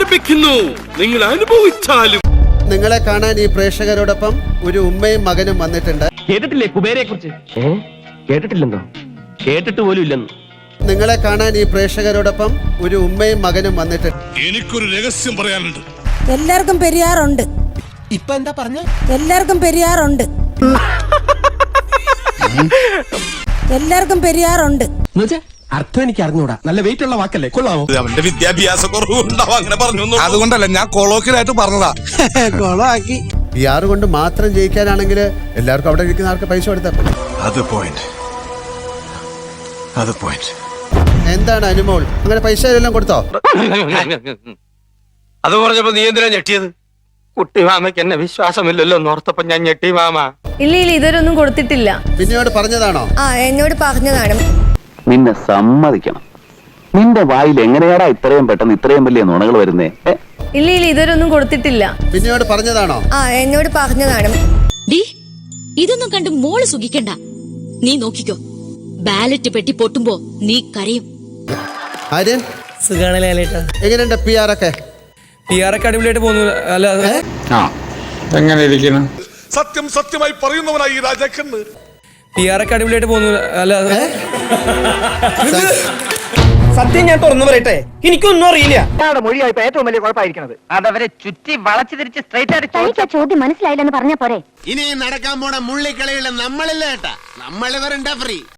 ആരംഭിക്കുന്നു. നിങ്ങൾ അനുഭവിച്ചാലും. നിങ്ങളെ കാണാൻ ഈ പ്രേക്ഷകരോടൊപ്പം ഒരു ഉമ്മയും മകനും വന്നിട്ടുണ്ട്. കേട്ടിട്ടില്ലേ കുബേരയെ കുറിച്ച്? കേട്ടിട്ടില്ലെന്നോ? കേട്ടിട്ട് പോലും ഇല്ലെന്ന്. നിങ്ങളെ കാണാൻ ഈ പ്രേക്ഷകരോടൊപ്പം ഒരു ഉമ്മയും മകനും വന്നിട്ടുണ്ട്. എനിക്കൊരു രഹസ്യം പറയാനുണ്ട്. എല്ലാവർക്കും പെരിയാറുണ്ട്. ഇപ്പൊ എന്താ പറഞ്ഞ? എല്ലാവർക്കും പെരിയാറുണ്ട്. എല്ലാവർക്കും പെരിയാറുണ്ട്. അർത്ഥം എനിക്ക് അറിഞ്ഞൂടാ. നല്ല വെയിറ്റ് ഉള്ള വാക്കല്ലേ, കൊള്ളാമോ? അവന്റെ വിദ്യാഭ്യാസ കുറവുണ്ടാവും, അങ്ങനെ പറഞ്ഞു. അതുകൊണ്ടല്ല, ഞാൻ കൊളോക്കിലായിട്ട് പറഞ്ഞതാ. കൊളാക്കി. PR കൊണ്ട് മാത്രം ജയിക്കാനാണെങ്കിൽ എല്ലാവർക്കും അവിടെ ഇരിക്കുന്ന ആൾക്ക് പൈസ കൊടുത്താൽ എന്താണ് അനുമോൾ, അങ്ങനെ പൈസ എല്ലാം കൊടുത്തോ? അത് പറഞ്ഞപ്പോ നീ എന്തിനാ ഞെട്ടിയത്? കുട്ടി മാമയ്ക്ക് എന്നെ വിശ്വാസമില്ലല്ലോ എന്നോർത്തപ്പോ ഞാൻ ഞെട്ടി മാമ. ഇല്ല ഇതുവരൊന്നും കൊടുത്തിട്ടില്ല. പിന്നീട് പറഞ്ഞതാണോ? എന്നോട് പറഞ്ഞതാണ്. നിന്നെ സമ്മതിക്കണം. നിന്റെ വായിൽ എങ്ങനെയാടാ ഇത്രയും പെട്ടെന്ന് ഇത്രയും വലിയ നുണകൾ വരുന്നേ? ഇല്ല ഇതുവരൊന്നും കൊടുത്തിട്ടില്ല. പിന്നീട് പറഞ്ഞതാണോ? എന്നോട് പറഞ്ഞതാണ്. ഇതൊന്നും കണ്ട് മോള് സുഖിക്കണ്ട. നീ നോക്കിക്കോ, ബാലറ്റ് പെട്ടി പൊട്ടുമ്പോ നീ കരയും. ആര്യൻ, എങ്ങനെയുണ്ട് PR ഒക്കെ? PR ഒക്കെ അടിപൊളിയായിട്ട് പോകുന്നു. അല്ല എങ്ങനെ ഇരിക്കണം? സത്യം സത്യമായി പറയുന്നവനായി രാജാക്കന്ന്. PR ഒക്കെ അടിപൊളിയായിട്ട് പോകുന്നു. അല്ല സത്യം ഞാൻ തുറന്നു പറയട്ടെ, എനിക്കൊന്നും അറിയില്ല. മൊഴിയായിപ്പോ ഏറ്റവും വലിയ കുഴപ്പമായിരിക്കുന്നത് അതവരെ ചുറ്റി വളച്ചു തിരിച്ച് സ്ട്രൈറ്റ് ആയിട്ട് ചോദ്യം മനസ്സിലായില്ലെന്ന് പറഞ്ഞ പോരെ. ഇനി നടക്കാൻ പോണ മുള്ളിക്കളിയുള്ള നമ്മളില്ല ഏട്ടാ, നമ്മളിവരുണ്ടാ ഫ്രീ.